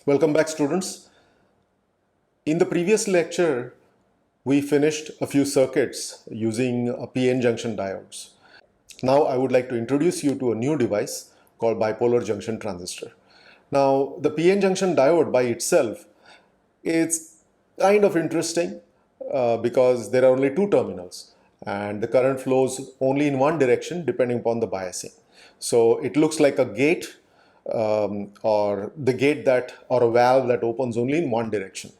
Welcome back, students. In the previous lecture, we finished a few circuits using PN junction diodes. Now I would like to introduce you to a new device called bipolar junction transistor. Now, the PN junction diode by itself is kind of interesting because there are only two terminals and the current flows only in one direction depending upon the biasing. So it looks like a gate or the gate that or a valve that opens only in one direction.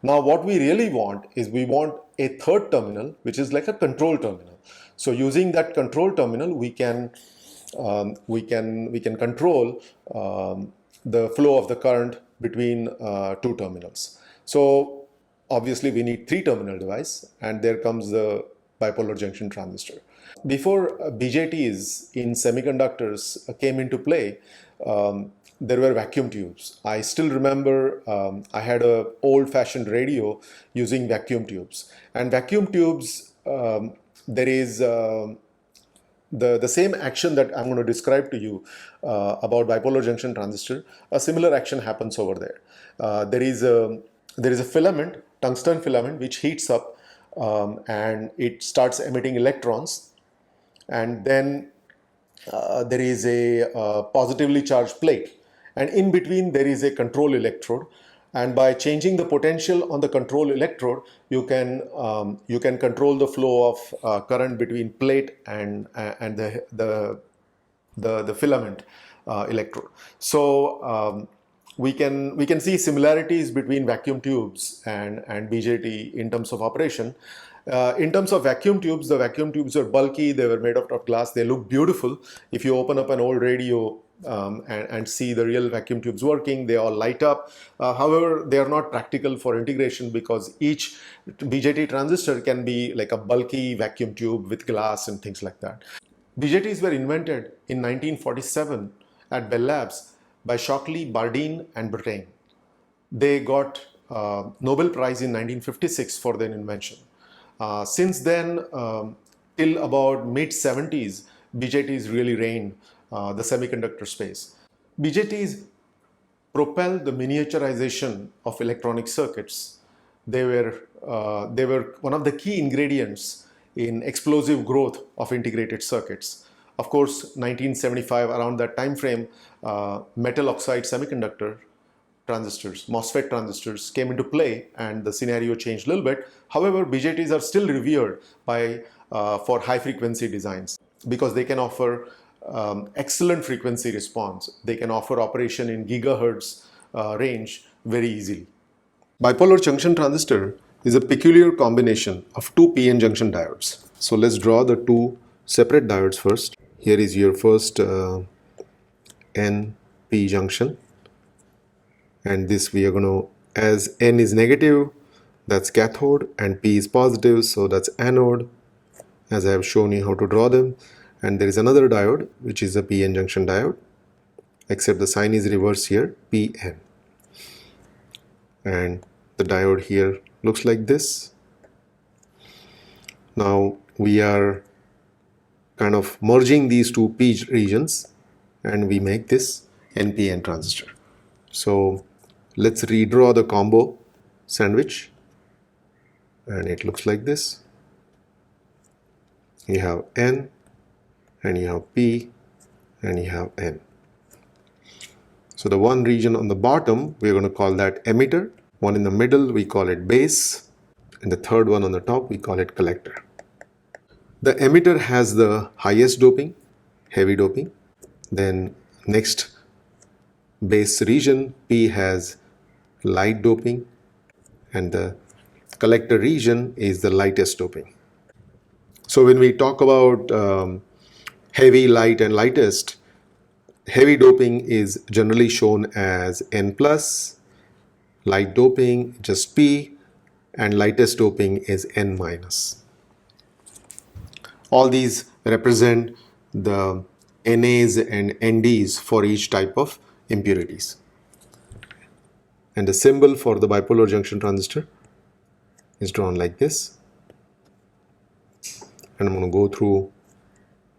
Now what we really want is we want a third terminal which is like a control terminal. So using that control terminal we can control the flow of the current between two terminals. So obviously we need three terminal device, and there comes the bipolar junction transistor. Before BJTs in semiconductors came into play, there were vacuum tubes. I still remember I had a old-fashioned radio using vacuum tubes. And vacuum tubes, there is the same action that I'm going to describe to you about bipolar junction transistor. A similar action happens over there. There is a filament, tungsten filament, which heats up and it starts emitting electrons. And then there is a positively charged plate, and in between there is a control electrode, and by changing the potential on the control electrode you can control the flow of current between plate and the filament electrode. So we can see similarities between vacuum tubes and BJT in terms of operation. In terms of vacuum tubes, the vacuum tubes are bulky, they were made out of glass, they look beautiful. If you open up an old radio and see the real vacuum tubes working, they all light up. However, they are not practical for integration because each BJT transistor can be like a bulky vacuum tube with glass and things like that. BJTs were invented in 1947 at Bell Labs by Shockley, Bardeen and Brattain. They got Nobel Prize in 1956 for their invention. Since then, till about mid-70s, BJTs really reigned the semiconductor space. BJTs propelled the miniaturization of electronic circuits. They were one of the key ingredients in explosive growth of integrated circuits. Of course, 1975, around that time frame, metal oxide semiconductor transistors, MOSFET transistors came into play, and the scenario changed a little bit. However, BJTs are still revered for high frequency designs because they can offer excellent frequency response. They can offer operation in gigahertz range very easily. Bipolar junction transistor is a peculiar combination of two PN junction diodes. So let's draw the two separate diodes first. Here is your first N-P junction. And this we are going to, as N is negative, that's cathode, and P is positive, so that's anode, as I have shown you how to draw them. And there is another diode, which is a PN junction diode, except the sign is reversed here, PN. And the diode here looks like this. Now we are kind of merging these two P regions, and we make this NPN transistor. So let's redraw the combo sandwich, and it looks like this. You have N, and you have P, and you have N. So the one region on the bottom, we're going to call that emitter. One in the middle, we call it base, and the third one on the top, we call it collector. The emitter has the highest doping, heavy doping. Then next base region, P has light doping, and the collector region is the lightest doping. So when we talk about heavy, light and lightest, heavy doping is generally shown as N plus, light doping just P, and lightest doping is N minus. All these represent the NAs and NDs for each type of impurities. And the symbol for the bipolar junction transistor is drawn like this. And I'm going to go through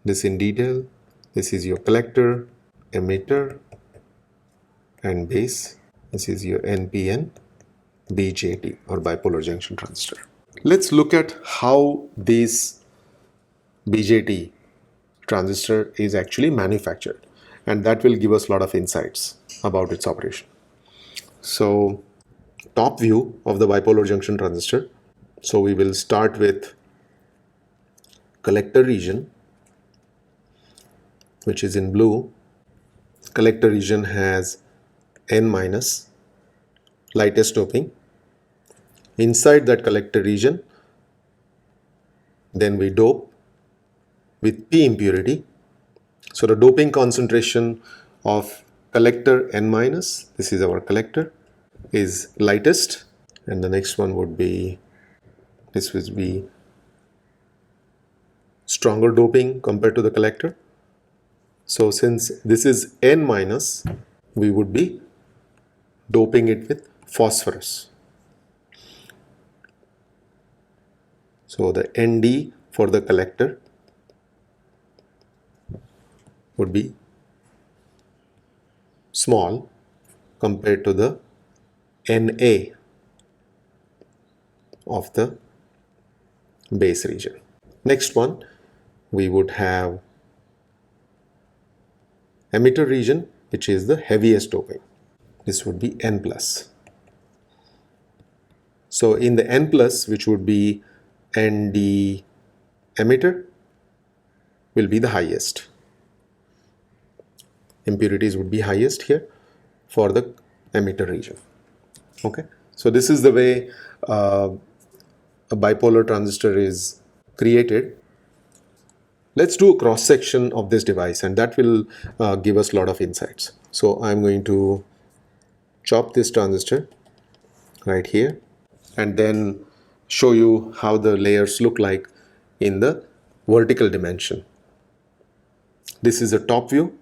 this in detail. This is your collector, emitter, and base. This is your NPN BJT or bipolar junction transistor. Let's look at how this BJT transistor is actually manufactured, and that will give us a lot of insights about its operation. So, top view of the bipolar junction transistor. So we will start with collector region, which is in blue. Collector region has N minus, lightest doping. Inside that collector region, then we dope with P impurity. So the doping concentration of collector N minus, this is our collector, is lightest, and the next one would be, this would be stronger doping compared to the collector. So since this is N minus, we would be doping it with phosphorus. So the ND for the collector would be small compared to the NA of the base region. Next one, we would have emitter region, which is the heaviest doping. This would be N plus. So in the N plus, which would be ND emitter, will be the highest. Impurities would be highest here for the emitter region. Okay, so this is the way a bipolar transistor is created. Let's do a cross section of this device, and that will give us a lot of insights. So I'm going to chop this transistor right here and then show you how the layers look like in the vertical dimension. This is a top view.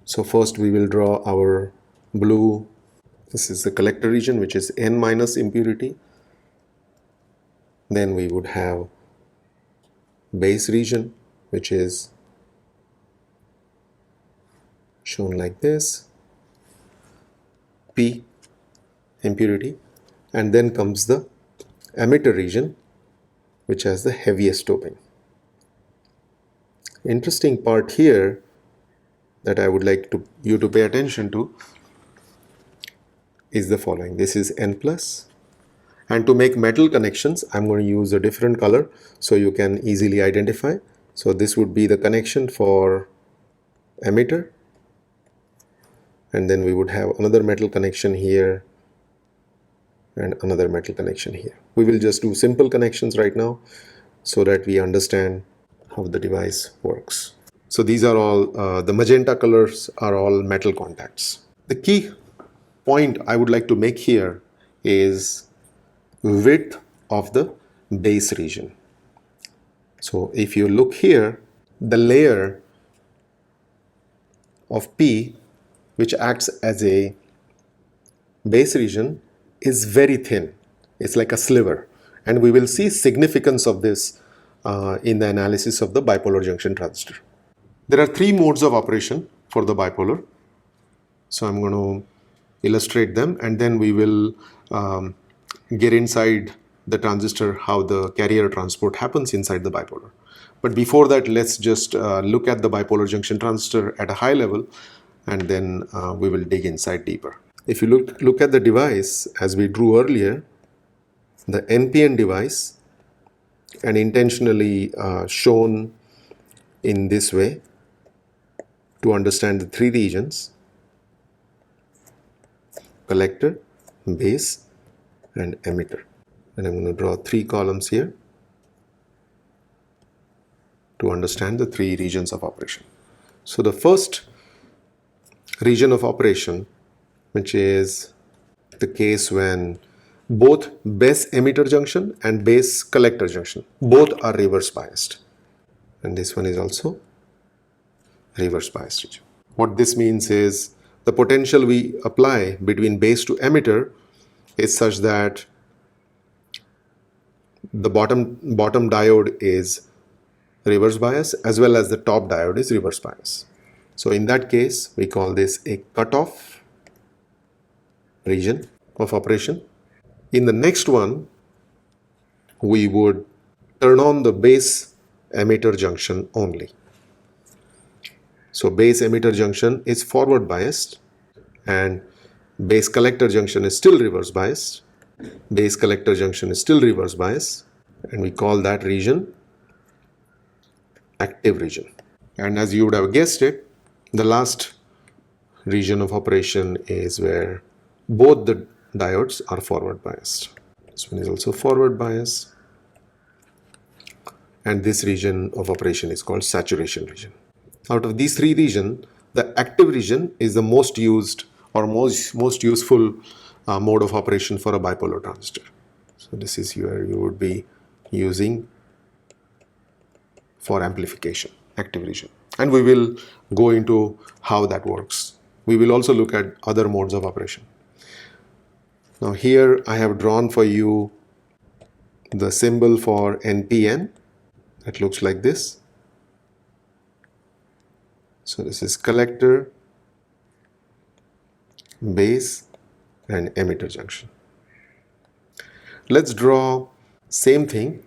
So first we will draw our blue. This is the collector region, which is N minus impurity. Then we would have base region, which is shown like this, P impurity, and then comes the emitter region, which has the heaviest doping. Interesting part here that I would like you to pay attention to is the following. This is N plus, and to make metal connections, I'm going to use a different color so you can easily identify. So this would be the connection for emitter, and then we would have another metal connection here and another metal connection here. We will just do simple connections right now so that we understand how the device works. So these are all, the magenta colors are all metal contacts. The key point I would like to make here is width of the base region. So if you look here, the layer of P, which acts as a base region, is very thin. It's like a sliver, and we will see significance of this in the analysis of the bipolar junction transistor. There are three modes of operation for the bipolar. So I'm going to illustrate them, and then we will get inside the transistor how the carrier transport happens inside the bipolar. But before that, let's just look at the bipolar junction transistor at a high level, and then we will dig inside deeper. If you look at the device as we drew earlier, the NPN device, and intentionally shown in this way to understand the three regions: collector, base, and emitter. And I'm going to draw three columns here to understand the three regions of operation. So the first region of operation, which is the case when both base emitter junction and base collector junction, both are reverse biased. And this one is also reverse biased region. What this means is the potential we apply between base to emitter is such that the bottom diode is reverse bias as well as the top diode is reverse bias. So in that case, we call this a cutoff region of operation. In the next one, we would turn on the base emitter junction only. So base emitter junction is forward biased and base collector junction is still reverse biased. Base collector junction is still reverse biased, and we call that region active region. And as you would have guessed it, the last region of operation is where both the diodes are forward biased. This one is also forward biased, and this region of operation is called saturation region. Out of these three regions, the active region is the most used or most useful mode of operation for a bipolar transistor. So this is where you would be using for amplification, active region. And we will go into how that works. We will also look at other modes of operation. Now here I have drawn for you the symbol for NPN. That looks like this. So this is collector, base, and emitter junction. Let's draw same thing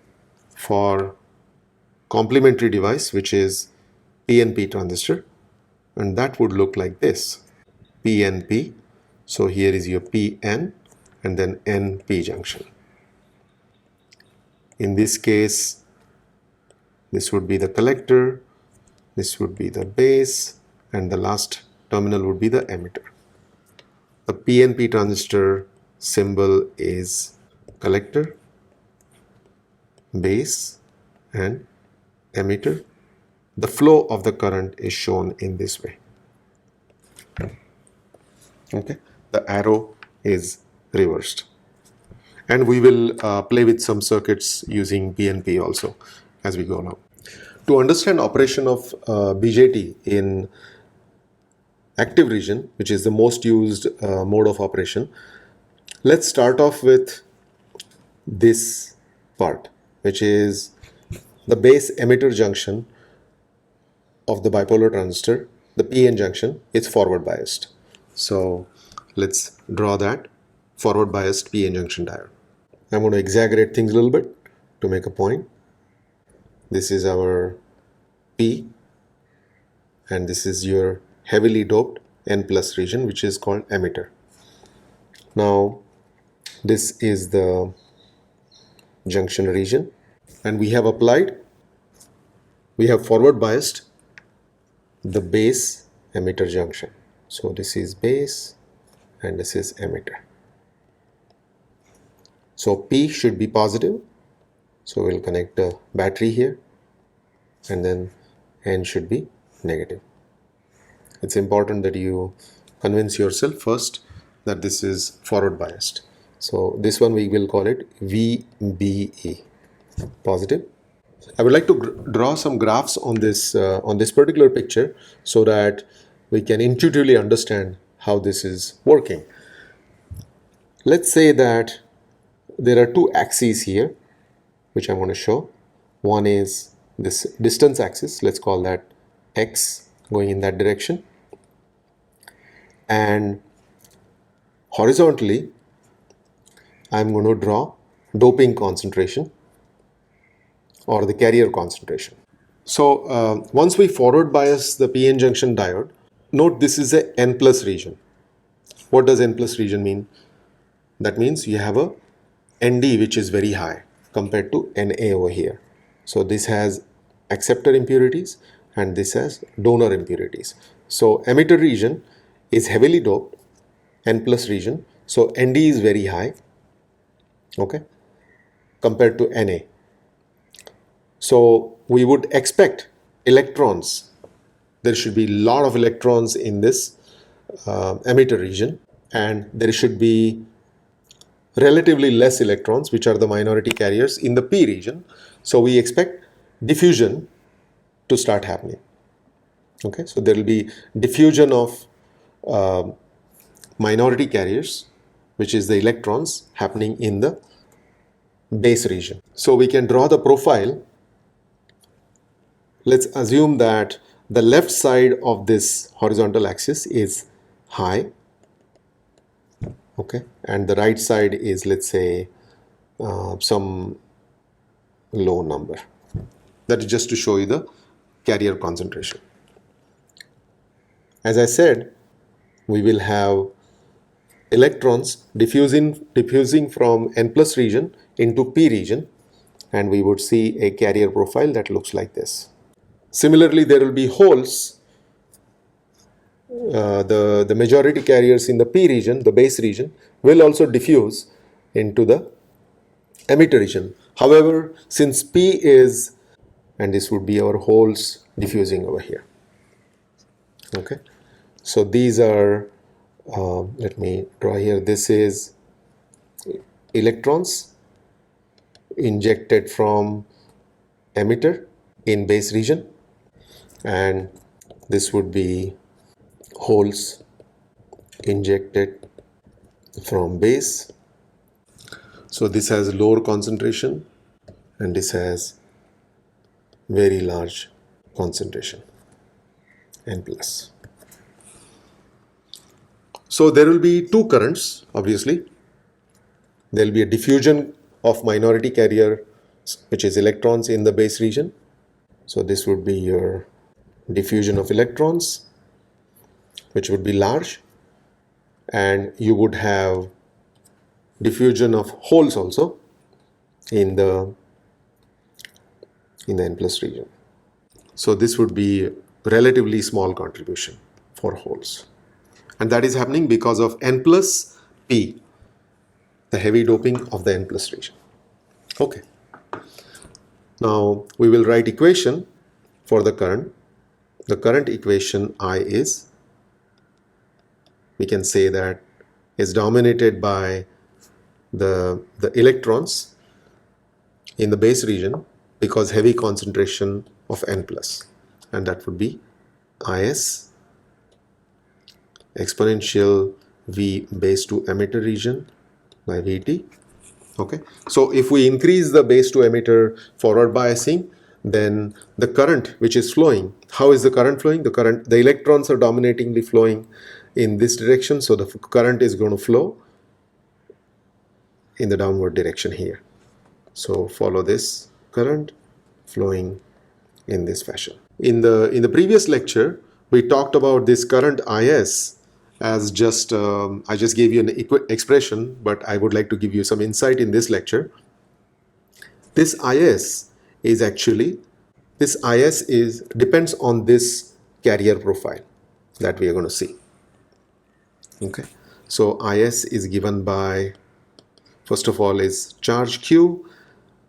for complementary device, which is PNP transistor, and that would look like this. PNP. So here is your PN and then NP junction. In this case, this would be the collector, this would be the base, and the last terminal would be the emitter. The PNP transistor symbol is collector, base, and emitter. The flow of the current is shown in this way. Okay, the arrow is reversed. And we will play with some circuits using PNP also as we go along. To understand operation of BJT in active region, which is the most used mode of operation, let's start off with this part, which is the base emitter junction of the bipolar transistor. The PN junction is forward biased. So let's draw that forward biased PN junction diode. I'm going to exaggerate things a little bit to make a point. This is our P, and this is your heavily doped N plus region, which is called emitter. Now this is the junction region, and we have forward biased the base emitter junction. So this is base and this is emitter. So P should be positive, so we'll connect a battery here, and then N should be negative. It's important that you convince yourself first that this is forward biased. So this one we will call it VBE, positive. I would like to draw some graphs on this particular picture so that we can intuitively understand how this is working. Let's say that there are two axes here, which I'm going to show. One is this distance axis, let's call that X, going in that direction. And horizontally, I'm going to draw doping concentration or the carrier concentration. So once we forward bias the PN junction diode, note this is a N plus region. What does N plus region mean? That means you have a ND which is very high compared to NA over here. So this has acceptor impurities and this has donor impurities. So emitter region is heavily doped, N plus region. So ND is very high, okay, compared to NA. So we would expect electrons. There should be a lot of electrons in this emitter region, and there should be relatively less electrons, which are the minority carriers, in the P region. So we expect diffusion to start happening. Okay, so there will be diffusion of minority carriers, which is the electrons, happening in the base region. So we can draw the profile. Let's assume that the left side of this horizontal axis is high Okay, and the right side is, let's say, some low number. That is just to show you the carrier concentration. As I said, we will have electrons diffusing from N plus region into P region, and we would see a carrier profile that looks like this. Similarly, there will be holes. The majority carriers in the P region, the base region, will also diffuse into the emitter region. However, since P is, and this would be our holes diffusing over here. Okay, so these are, let me draw here, this is electrons injected from emitter in base region, and this would be holes injected from base. So this has lower concentration and this has very large concentration, N plus. So there will be two currents, obviously. There will be a diffusion of minority carrier, which is electrons in the base region. So this would be your diffusion of electrons, which would be large, and you would have diffusion of holes also in the N plus region. So this would be relatively small contribution for holes, and that is happening because of N plus P, the heavy doping of the N plus region. Okay, now we will write equation for the current. The current equation I is, we can say that, is dominated by the electrons in the base region because heavy concentration of N plus, and that would be Is exponential V base to emitter region by Vt. Okay, so if we increase the base to emitter forward biasing, then the current which is flowing, how is the current flowing? The electrons are dominatingly flowing in this direction, so the current is going to flow in the downward direction here. So follow this current flowing in this fashion. In the previous lecture, we talked about this current Is as just, I just gave you an expression, but I would like to give you some insight in this lecture. This Is is actually, depends on this carrier profile that we are going to see. Okay, so Is is given by, first of all, is charge Q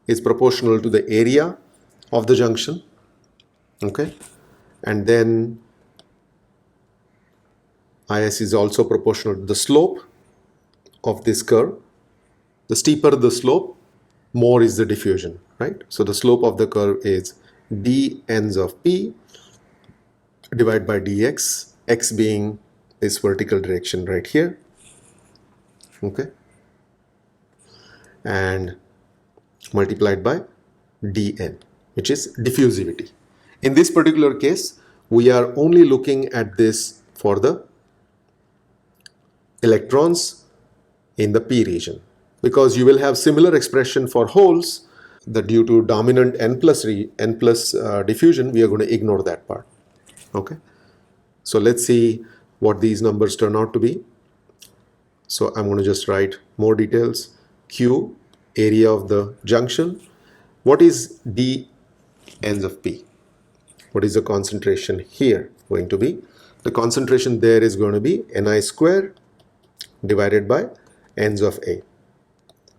is proportional to the area of the junction. Okay, and then Is is also proportional to the slope of this curve. The steeper the slope, more is the diffusion, right? So the slope of the curve is d ends of P divided by dx, x being this vertical direction right here. Okay, and multiplied by dn, which is diffusivity. In this particular case, we are only looking at this for the electrons in the P region, because you will have similar expression for holes that due to dominant N plus diffusion, we are going to ignore that part. Okay, so let's see what these numbers turn out to be. So I'm going to just write more details. Q, area of the junction. What is D ends of P? What is the concentration here going to be? The concentration there is going to be Ni square divided by ends of A,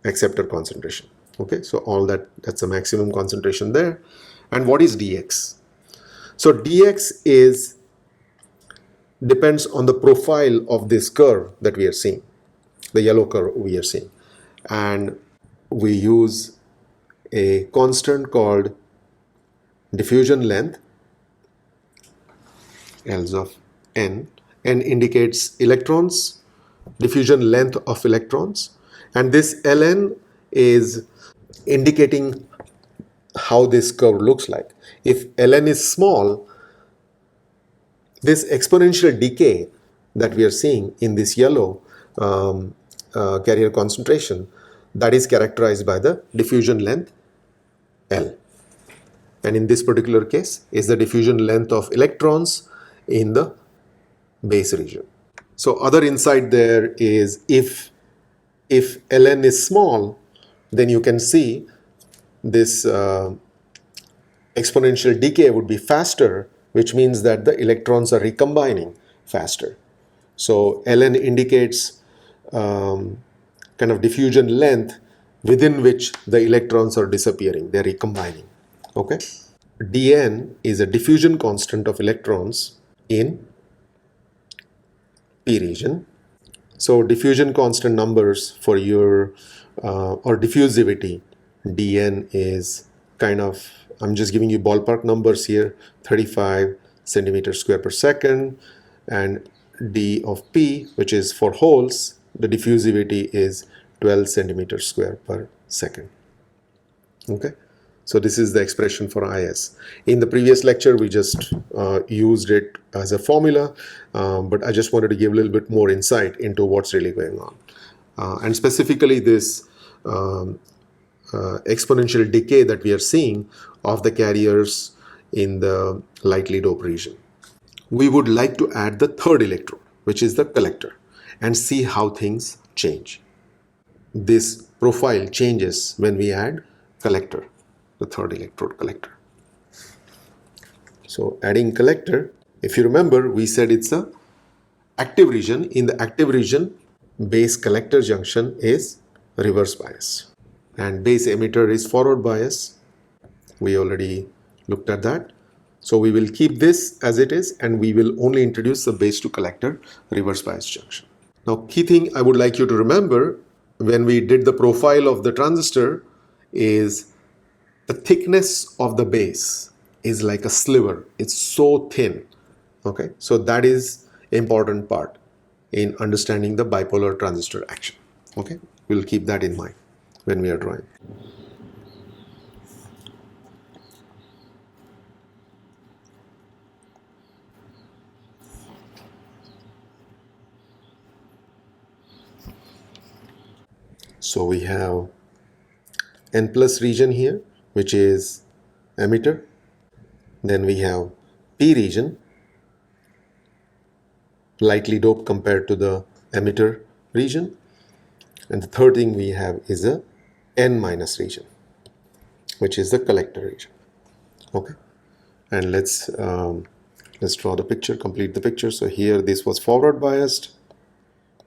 acceptor concentration. Okay, so all that's the maximum concentration there. And what is dx? So dx depends on the profile of this curve that we are seeing, the yellow curve we are seeing, and we use a constant called diffusion length, L's of n. N indicates electrons, diffusion length of electrons, and this ln is indicating how this curve looks like. If ln is small, this exponential decay that we are seeing in this yellow carrier concentration that is characterized by the diffusion length L. And in this particular case is the diffusion length of electrons in the base region. So other insight there is if Ln is small, then you can see this exponential decay would be faster, which means that the electrons are recombining faster. So Ln indicates kind of diffusion length within which the electrons are disappearing, they're recombining. Okay. Dn is a diffusion constant of electrons in p region. So diffusion constant numbers for your or diffusivity, Dn is kind of, I'm just giving you ballpark numbers here, 35 centimeters square per second, and d of p, which is for holes, the diffusivity is 12 centimeters square per second. Okay. So this is the expression for IS. In the previous lecture, we just used it as a formula, but I just wanted to give a little bit more insight into what's really going on. And specifically this exponential decay that we are seeing of the carriers in the lightly doped region. We would like to add the third electrode, which is the collector, and see how things change. This profile changes when we add collector, the third electrode collector. So adding collector, if you remember, we said it's a active region. In the active region, base collector junction is reverse bias and base emitter is forward bias. We already looked at that. So we will keep this as it is and we will only introduce the base to collector reverse bias junction. Now, key thing I would like you to remember when we did the profile of the transistor is the thickness of the base is like a sliver. It's so thin. Okay, so that is important part in understanding the bipolar transistor action. Okay, we'll keep that in mind when we are drawing. So we have N plus region here, which is emitter. Then we have P region, lightly doped compared to the emitter region. And the third thing we have is a N minus region, which is the collector region. Okay, and let's draw the picture, complete the picture. So here this was forward biased,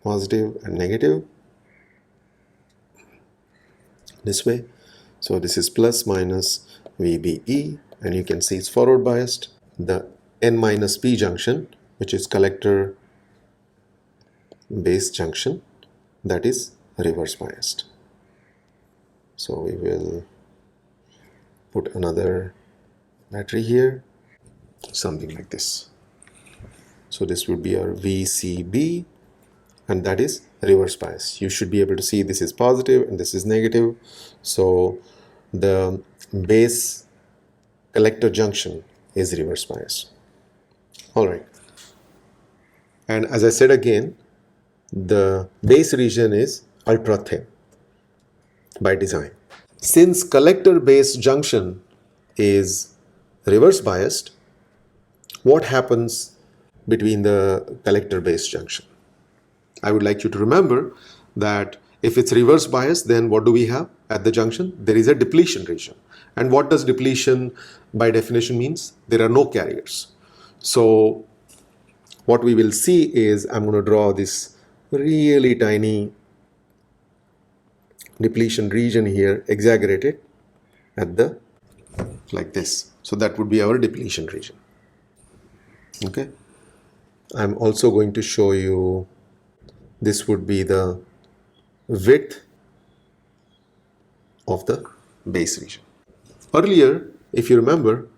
positive and negative this way. So this is plus minus VBE, and you can see it's forward biased. The N minus P junction, which is collector base junction, that is reverse biased. So we will put another battery here, something like this. So this would be our VCB, and that is reverse bias. You should be able to see this is positive and this is negative. So the base collector junction is reverse bias. All right. And as I said again, the base region is ultra thin by design. Since collector base junction is reverse biased, what happens between the collector base junction? I would like you to remember that if it's reverse bias, then what do we have at the junction? There is a depletion region. And what does depletion by definition means? There are no carriers. So what we will see is, I'm going to draw this really tiny depletion region here, exaggerated at the, like this. So that would be our depletion region. Okay. I'm also going to show you, this would be the width of the base region. Earlier, if you remember,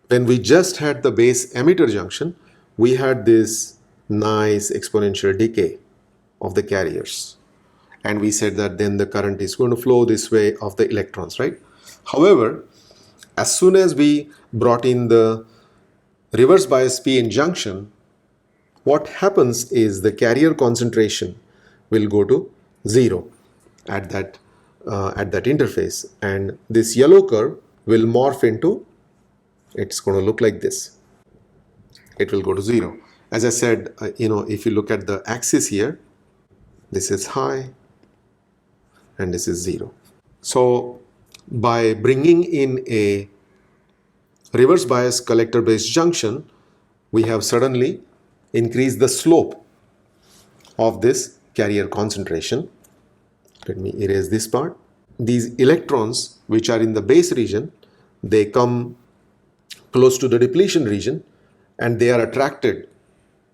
when we just had the base emitter junction, we had this nice exponential decay of the carriers. And we said that then the current is going to flow this way of the electrons, right? However, as soon as we brought in the reverse bias p-n junction, what happens is the carrier concentration will go to 0 at that interface, and this yellow curve will morph into, it's going to look like this. It will go to 0. As I said, if you look at the axis here, this is high and this is 0. So by bringing in a reverse bias collector based junction, we have suddenly increased the slope of this carrier concentration. Let me erase this part. These electrons which are in the base region, they come close to the depletion region and they are attracted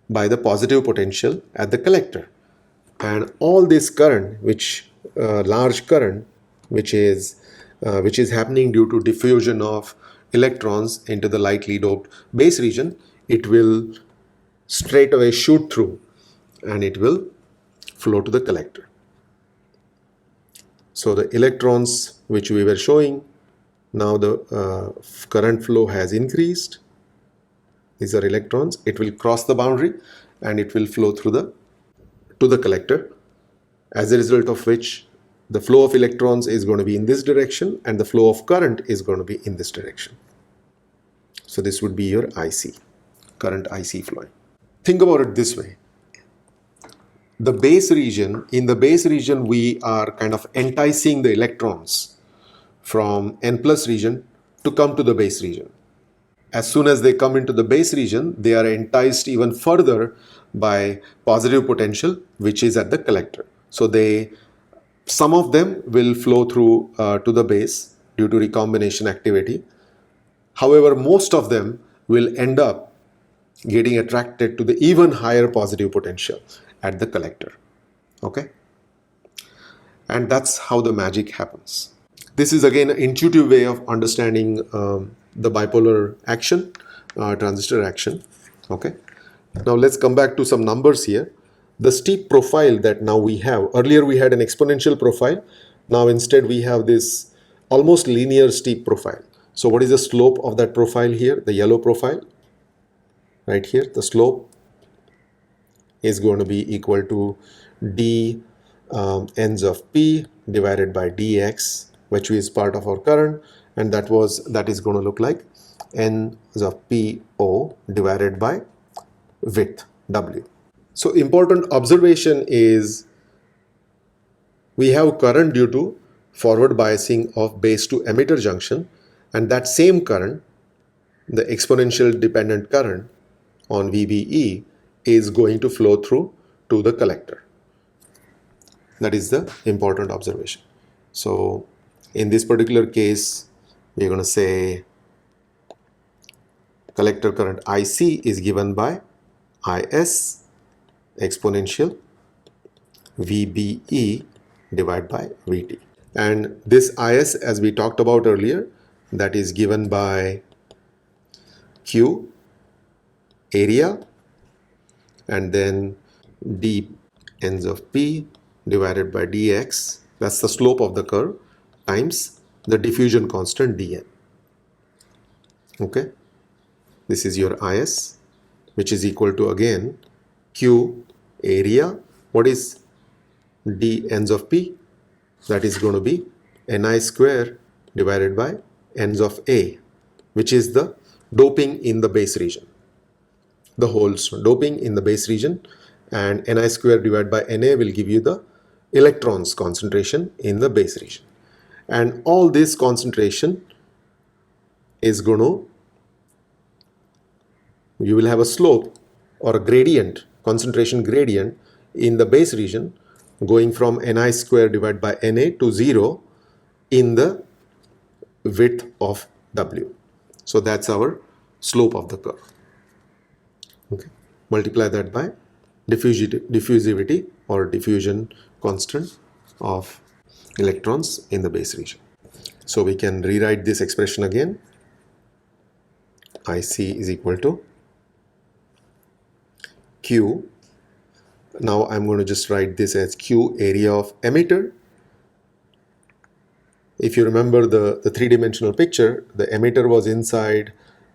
by the positive potential at the collector. And all this current, large current, which is happening due to diffusion of electrons into the lightly doped base region, it will straight away shoot through and it will flow to the collector. So the electrons which we were showing, now the current flow has increased. These are electrons. It will cross the boundary and it will flow through to the collector, as a result of which the flow of electrons is going to be in this direction and the flow of current is going to be in this direction. So this would be your IC, current IC flowing. Think about it this way. In the base region, we are kind of enticing the electrons from N plus region to come to the base region. As soon as they come into the base region, they are enticed even further by positive potential, which is at the collector. So some of them will flow through to the base due to recombination activity. However, most of them will end up getting attracted to the even higher positive potential at the collector. Okay? And that's how the magic happens. This is again an intuitive way of understanding the bipolar action, transistor action. Okay? Now let's come back to some numbers here. The steep profile that now we have, earlier we had an exponential profile. Now instead we have this almost linear steep profile. So what is the slope of that profile here? The yellow profile right here, the slope is going to be equal to d ends of p divided by dx, which is part of our current, and that is going to look like ends of po divided by width w. So important observation is we have current due to forward biasing of base to emitter junction, and that same current, the exponential dependent current on VBE, is going to flow through to the collector. That is the important observation. So in this particular case, we're going to say collector current IC is given by IS exponential VBE divided by VT. And this IS, as we talked about earlier, that is given by Q, area, and then d ends of P divided by dx, that's the slope of the curve, times the diffusion constant dn. Okay, this is your IS, which is equal to again Q area. What is d ends of P? That is going to be Ni square divided by ends of A, which is the doping in the base region, the holes doping in the base region, and Ni square divided by Na will give you the electrons concentration in the base region. And all this concentration is going to, you will have a slope or a gradient, concentration gradient in the base region going from Ni square divided by Na to 0 in the width of W. So that's our slope of the curve. Okay. Multiply that by diffusivity or diffusion constant of electrons in the base region. So we can rewrite this expression again. IC is equal to Q. Now I'm going to just write this as Q area of emitter. If you remember the three-dimensional picture, the emitter was inside,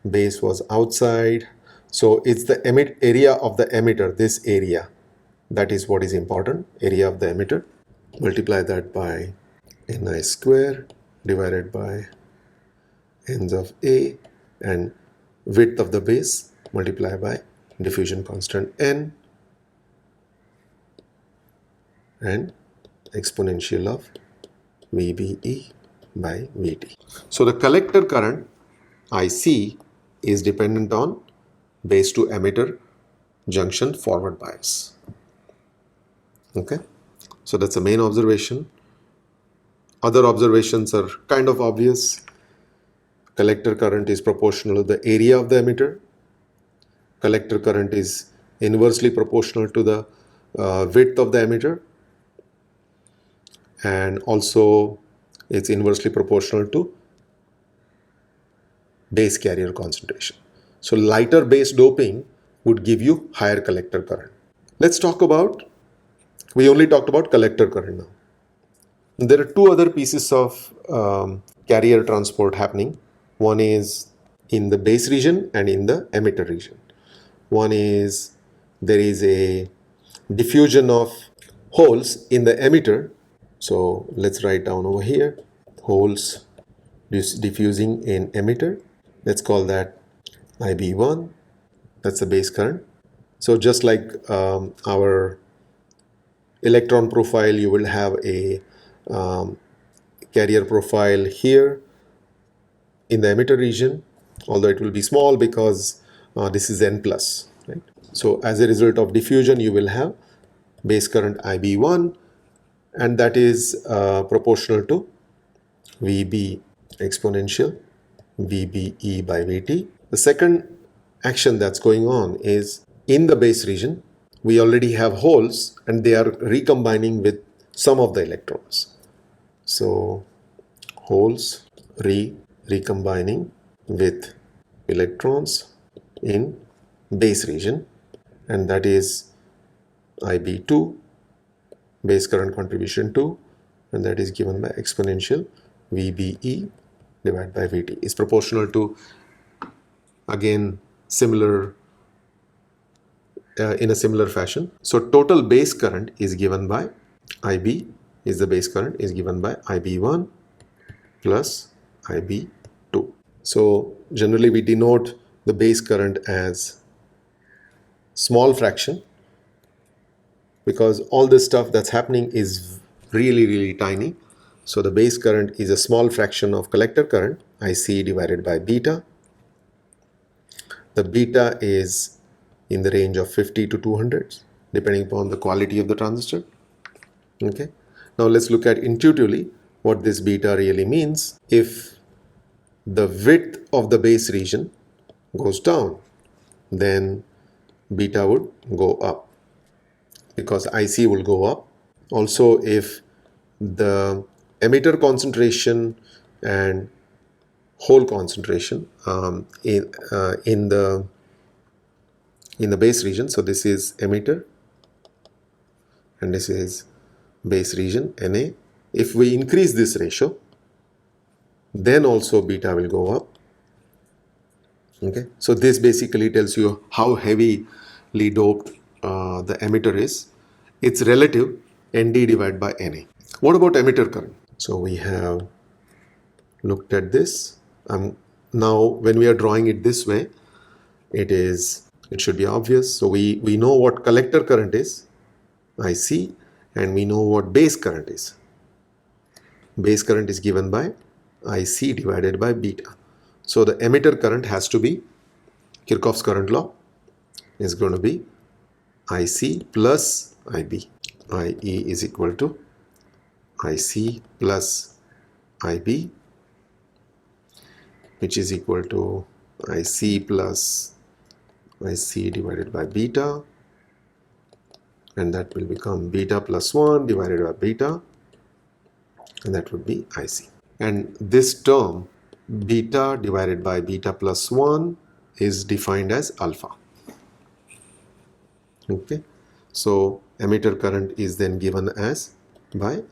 base was outside. So it's the area of the emitter, this area. That is what is important, area of the emitter. multiply that by Ni square divided by ends of A, and width of the base multiply by diffusion constant N and exponential of VBE by VT. So the collector current IC is dependent on base to emitter junction forward bias. Okay, so that's the main observation. Other observations are kind of obvious. Collector current is proportional to the area of the emitter. Collector current is inversely proportional to the width of the emitter, and also it's inversely proportional to base carrier concentration. So lighter base doping would give you higher collector current. Let's talk about, we only talked about collector current now. There are two other pieces of carrier transport happening. One is in the base region and in the emitter region. One is there is a diffusion of holes in the emitter. So let's write down over here, holes diffusing in emitter. Let's call that IB1. That's the base current. So just like our electron profile, you will have a carrier profile here in the emitter region, although it will be small because this is N plus, right? So as a result of diffusion, you will have base current IB1, and that is proportional to VB exponential VBE by VT. The second action that's going on is in the base region, we already have holes and they are recombining with some of the electrons. So holes recombining with electrons in base region, and that is IB2, base current contribution 2, and that is given by exponential VBE divided by VT is proportional to, again, similar in a similar fashion. So total base current is given by IB is the base current is given by IB1 plus IB2. So generally we denote the base current as small fraction because all this stuff that's happening is really tiny. So the base current is a small fraction of collector current, IC divided by beta. The beta is in the range of 50 to 200 depending upon the quality of the transistor. Okay, now let's look at intuitively what this beta really means. If the width of the base region goes down, then beta would go up because IC will go up. Also, if the emitter concentration and hole concentration in the base region, so this is emitter and this is base region Na, if we increase this ratio, then also beta will go up. Okay, so this basically tells you how heavily doped the emitter is. It's relative Nd divided by Na. What about emitter current? So we have looked at this. Now when we are drawing it this way, it should be obvious. So we know what collector current is, IC, and we know what base current is. Base current is given by IC divided by beta. So the emitter current has to be, Kirchhoff's current law is going to be IC plus IB. IE is equal to IC plus IB, which is equal to IC plus IC divided by beta, and that will become beta plus 1 divided by beta, and that would be IC. And this term beta divided by beta plus 1 is defined as alpha. Okay, so emitter current is then given as by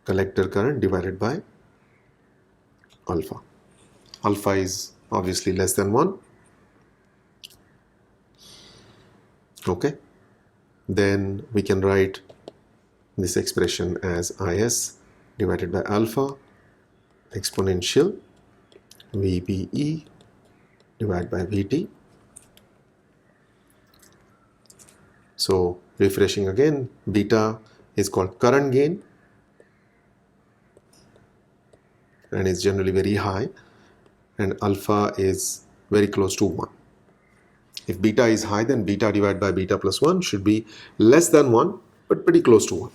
collector current divided by alpha. Alpha is obviously less than 1. Okay, then we can write this expression as is divided by alpha exponential VBE divided by VT. So refreshing again, beta is called current gain and is generally very high, and alpha is very close to 1. If beta is high, then beta divided by beta plus 1 should be less than 1 but pretty close to 1.